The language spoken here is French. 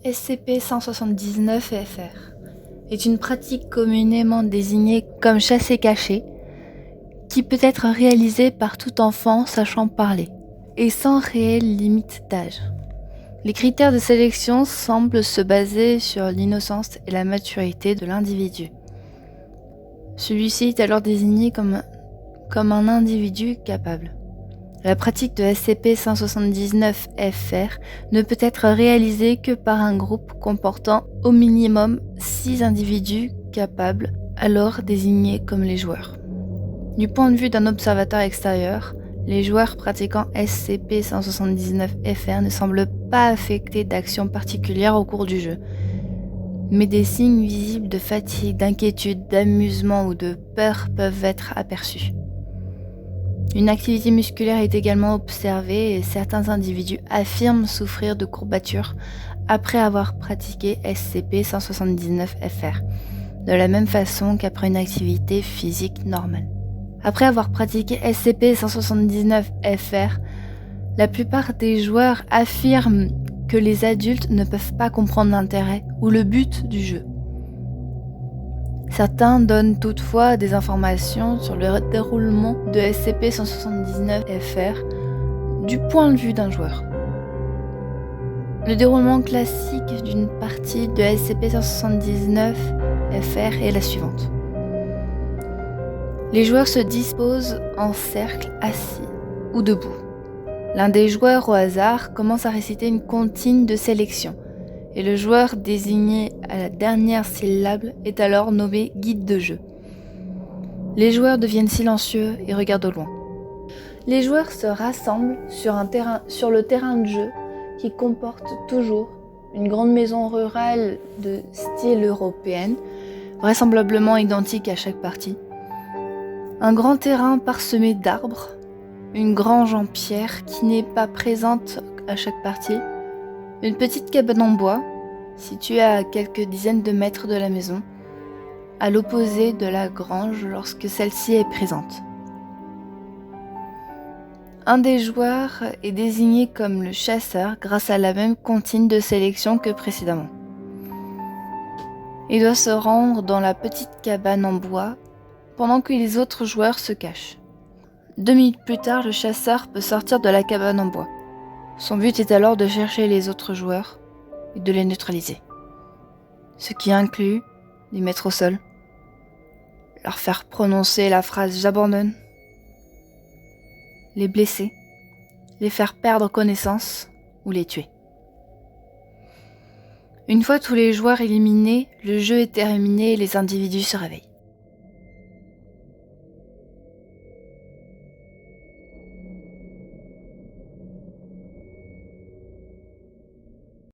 SCP-179-FR est une pratique communément désignée comme chasser-cacher qui peut être réalisée par tout enfant sachant parler et sans réelle limite d'âge. Les critères de sélection semblent se baser sur l'innocence et la maturité de l'individu. Celui-ci est alors désigné comme un individu capable. La pratique de SCP-179-FR ne peut être réalisée que par un groupe comportant au minimum 6 individus capables, alors désignés comme les joueurs. Du point de vue d'un observateur extérieur, les joueurs pratiquant SCP-179-FR ne semblent pas affectés d'actions particulières au cours du jeu, mais des signes visibles de fatigue, d'inquiétude, d'amusement ou de peur peuvent être aperçus. Une activité musculaire est également observée et certains individus affirment souffrir de courbatures après avoir pratiqué SCP-179-FR, de la même façon qu'après une activité physique normale. Après avoir pratiqué SCP-179-FR, la plupart des joueurs affirment que les adultes ne peuvent pas comprendre l'intérêt ou le but du jeu. Certains donnent toutefois des informations sur le déroulement de SCP-179-FR du point de vue d'un joueur. Le déroulement classique d'une partie de SCP-179-FR est la suivante. Les joueurs se disposent en cercle assis ou debout. L'un des joueurs au hasard commence à réciter une comptine de sélection et le joueur désigné à la dernière syllabe est alors nommé guide de jeu. Les joueurs deviennent silencieux et regardent au loin. Les joueurs se rassemblent sur le terrain de jeu qui comporte toujours une grande maison rurale de style européenne, vraisemblablement identique à chaque partie, un grand terrain parsemé d'arbres, une grange en pierre qui n'est pas présente à chaque partie, une petite cabane en bois, située à quelques dizaines de mètres de la maison, à l'opposé de la grange lorsque celle-ci est présente. Un des joueurs est désigné comme le chasseur grâce à la même comptine de sélection que précédemment. Il doit se rendre dans la petite cabane en bois pendant que les autres joueurs se cachent. 2 minutes plus tard, le chasseur peut sortir de la cabane en bois. Son but est alors de chercher les autres joueurs et de les neutraliser. Ce qui inclut les mettre au sol, leur faire prononcer la phrase « j'abandonne », les blesser, les faire perdre connaissance ou les tuer. Une fois tous les joueurs éliminés, le jeu est terminé et les individus se réveillent.